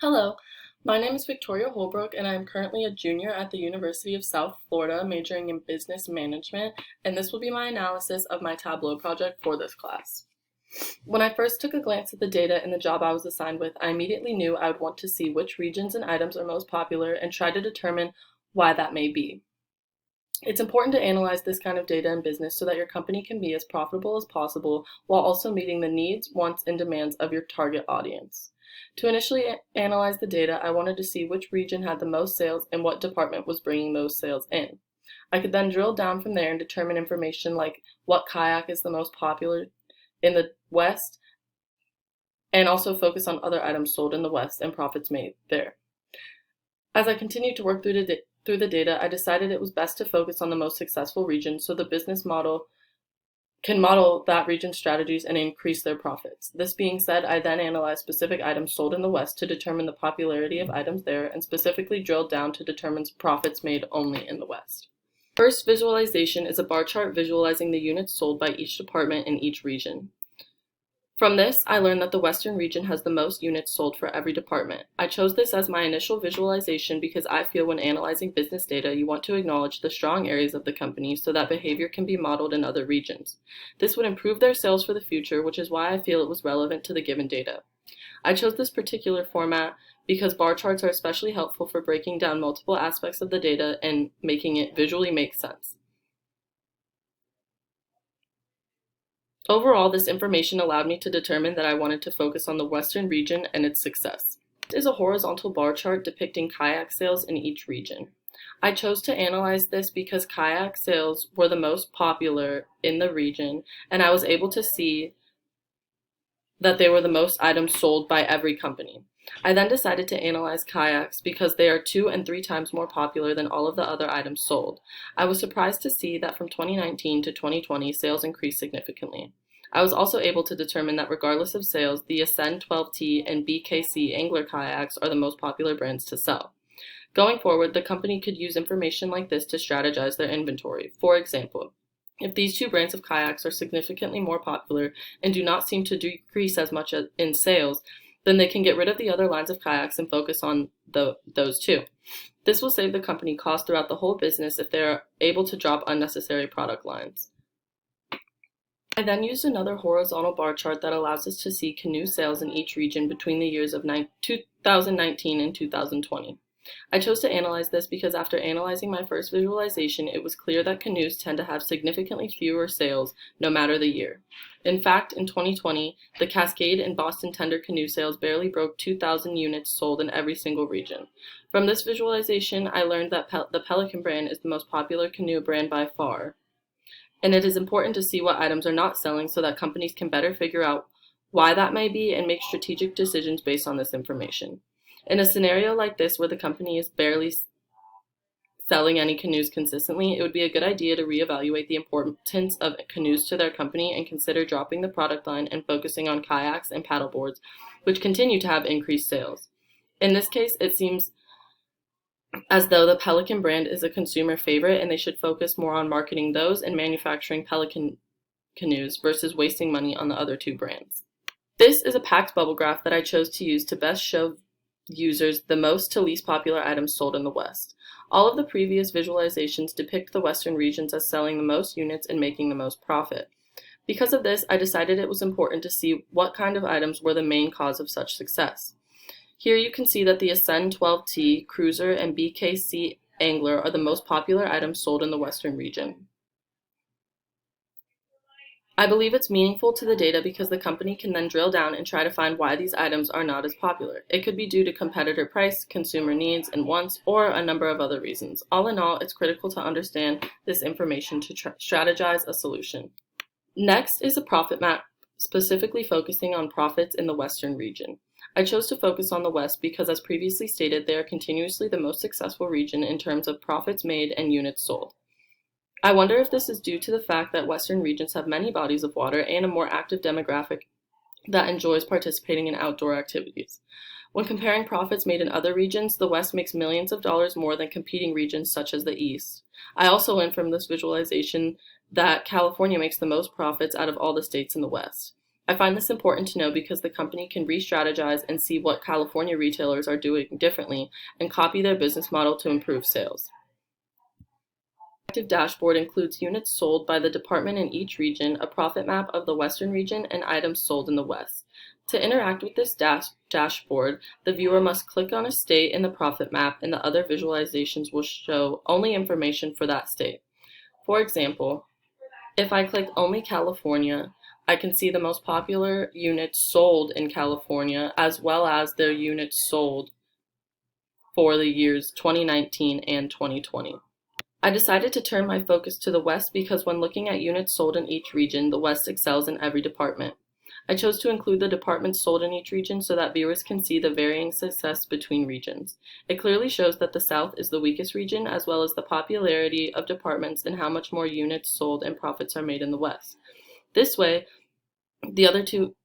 Hello, my name is Victoria Holbrook, and I am currently a junior at the University of South Florida, majoring in business management, and this will be my analysis of my Tableau project for this class. When I first took a glance at the data in the job I was assigned with, I immediately knew I would want to see which regions and items are most popular and try to determine why that may be. It's important to analyze this kind of data in business so that your company can be as profitable as possible while also meeting the needs, wants, and demands of your target audience. To initially analyze the data, I wanted to see which region had the most sales and what department was bringing those sales in. I could then drill down from there and determine information like what kayak is the most popular in the West, and also focus on other items sold in the West and profits made there. As I continued to work through the data, I decided it was best to focus on the most successful region so the business model can model that region's strategies and increase their profits. This being said, I then analyzed specific items sold in the West to determine the popularity of items there and specifically drilled down to determine profits made only in the West. First visualization is a bar chart visualizing the units sold by each department in each region. From this, I learned that the Western region has the most units sold for every department. I chose this as my initial visualization because I feel when analyzing business data, you want to acknowledge the strong areas of the company so that behavior can be modeled in other regions. This would improve their sales for the future, which is why I feel it was relevant to the given data. I chose this particular format because bar charts are especially helpful for breaking down multiple aspects of the data and making it visually make sense. Overall, this information allowed me to determine that I wanted to focus on the Western region and its success. This is a horizontal bar chart depicting kayak sales in each region. I chose to analyze this because kayak sales were the most popular in the region, and I was able to see that they were the most items sold by every company. I then decided to analyze kayaks because they are 2 and 3 times more popular than all of the other items sold. I was surprised to see that from 2019 to 2020, sales increased significantly. I was also able to determine that regardless of sales, the Ascend 12T and BKC angler kayaks are the most popular brands to sell. Going forward, the company could use information like this to strategize their inventory. For example, if these two brands of kayaks are significantly more popular and do not seem to decrease as much in sales, then they can get rid of the other lines of kayaks and focus on those two. This will save the company costs throughout the whole business if they are able to drop unnecessary product lines. I then used another horizontal bar chart that allows us to see canoe sales in each region between the years of 2019 and 2020. I chose to analyze this because after analyzing my first visualization, it was clear that canoes tend to have significantly fewer sales no matter the year. In fact, in 2020, the Cascade and Boston Tender canoe sales barely broke 2,000 units sold in every single region. From this visualization, I learned that the Pelican brand is the most popular canoe brand by far. And it is important to see what items are not selling so that companies can better figure out why that may be and make strategic decisions based on this information. In a scenario like this where the company is barely selling any canoes consistently, it would be a good idea to reevaluate the importance of canoes to their company and consider dropping the product line and focusing on kayaks and paddleboards, which continue to have increased sales. In this case, it seems as though the Pelican brand is a consumer favorite and they should focus more on marketing those and manufacturing Pelican canoes versus wasting money on the other two brands. This is a packed bubble graph that I chose to use to best show users the most to least popular items sold in the West. All of the previous visualizations depict the Western regions as selling the most units and making the most profit. Because of this, I decided it was important to see what kind of items were the main cause of such success. Here you can see that the Ascend 12T, Cruiser, and BKC Angler are the most popular items sold in the Western region. I believe it's meaningful to the data because the company can then drill down and try to find why these items are not as popular. It could be due to competitor price, consumer needs and wants, or a number of other reasons. All in all, it's critical to understand this information to strategize a solution. Next is a profit map, specifically focusing on profits in the Western region. I chose to focus on the West because, as previously stated, they are continuously the most successful region in terms of profits made and units sold. I wonder if this is due to the fact that Western regions have many bodies of water and a more active demographic that enjoys participating in outdoor activities. When comparing profits made in other regions, the West makes millions of dollars more than competing regions such as the East. I also learned from this visualization that California makes the most profits out of all the states in the West. I find this important to know because the company can re-strategize and see what California retailers are doing differently and copy their business model to improve sales. The interactive dashboard includes units sold by the department in each region, a profit map of the Western region, and items sold in the West. To interact with this dashboard, the viewer must click on a state in the profit map, and the other visualizations will show only information for that state. For example, if I click only California, I can see the most popular units sold in California as well as their units sold for the years 2019 and 2020. I decided to turn my focus to the West because when looking at units sold in each region, the West excels in every department. I chose to include the departments sold in each region so that viewers can see the varying success between regions. It clearly shows that the South is the weakest region, as well as the popularity of departments and how much more units sold and profits are made in the West. This way, the other two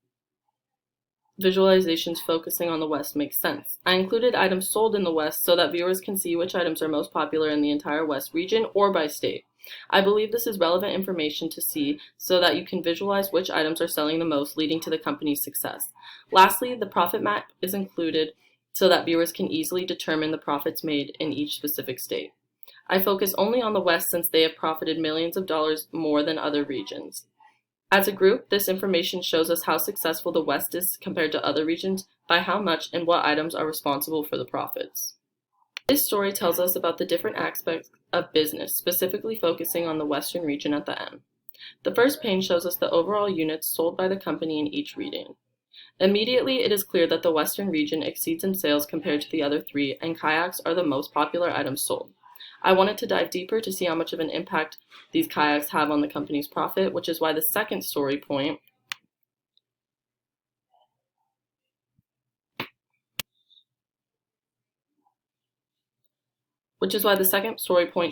visualizations focusing on the West make sense. I included items sold in the West so that viewers can see which items are most popular in the entire West region or by state. I believe this is relevant information to see so that you can visualize which items are selling the most, leading to the company's success. Lastly, the profit map is included so that viewers can easily determine the profits made in each specific state. I focus only on the West since they have profited millions of dollars more than other regions. As a group, this information shows us how successful the West is compared to other regions, by how much and what items are responsible for the profits. This story tells us about the different aspects of business, specifically focusing on the Western region at the end. The first page shows us the overall units sold by the company in each region. Immediately, it is clear that the Western region exceeds in sales compared to the other three, and kayaks are the most popular items sold. I wanted to dive deeper to see how much of an impact these kayaks have on the company's profit, which is why the second story point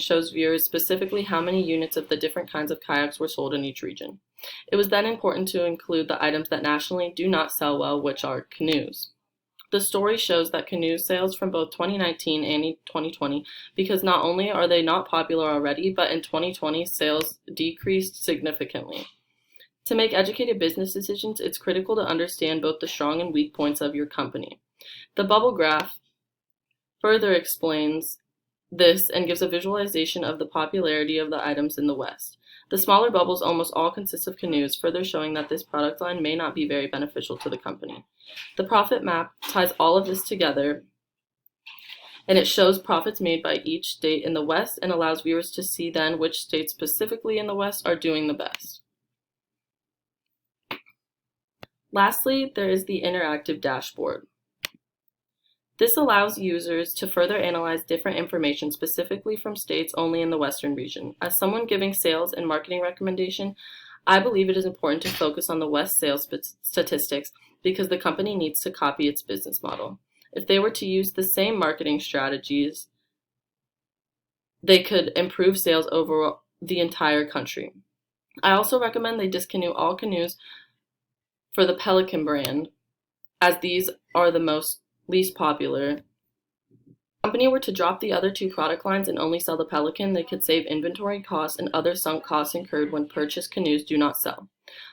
shows viewers specifically how many units of the different kinds of kayaks were sold in each region. It was then important to include the items that nationally do not sell well, which are canoes. The story shows that canoe sales from both 2019 and 2020, because not only are they not popular already, but in 2020 sales decreased significantly. To make educated business decisions, it's critical to understand both the strong and weak points of your company. The bubble graph further explains this and gives a visualization of the popularity of the items in the West. The smaller bubbles almost all consist of canoes, further showing that this product line may not be very beneficial to the company. The profit map ties all of this together, and it shows profits made by each state in the West and allows viewers to see then which states specifically in the West are doing the best. Lastly, there is the interactive dashboard. This allows users to further analyze different information specifically from states only in the Western region. As someone giving sales and marketing recommendation, I believe it is important to focus on the West sales statistics because the company needs to copy its business model. If they were to use the same marketing strategies, they could improve sales over the entire country. I also recommend they discontinue all canoes for the Pelican brand, as these are the least popular. If the company were to drop the other two product lines and only sell the Pelican, they could save inventory costs and other sunk costs incurred when purchased canoes do not sell.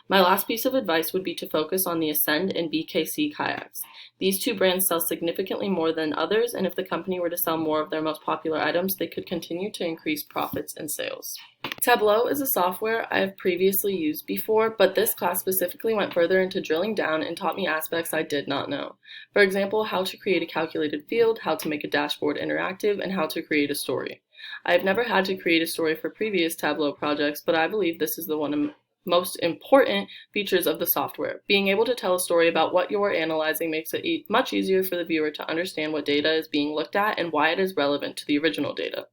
My last piece of advice would be to focus on the Ascend and BKC kayaks. These two brands sell significantly more than others, and if the company were to sell more of their most popular items, they could continue to increase profits and sales. Tableau is a software I have previously used before, but this class specifically went further into drilling down and taught me aspects I did not know. For example, how to create a calculated field, how to make a dashboard interactive, and how to create a story. I have never had to create a story for previous Tableau projects, but I believe this is the one of the most important features of the software. Being able to tell a story about what you are analyzing makes it much easier for the viewer to understand what data is being looked at and why it is relevant to the original data.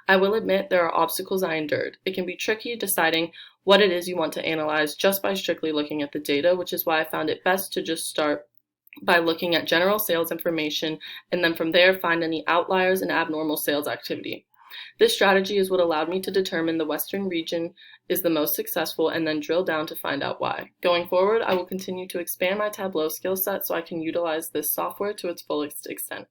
I will admit there are obstacles I endured. It can be tricky deciding what it is you want to analyze just by strictly looking at the data, which is why I found it best to just start by looking at general sales information and then from there find any outliers and abnormal sales activity. This strategy is what allowed me to determine the Western region is the most successful and then drill down to find out why. Going forward, I will continue to expand my Tableau skill set so I can utilize this software to its fullest extent.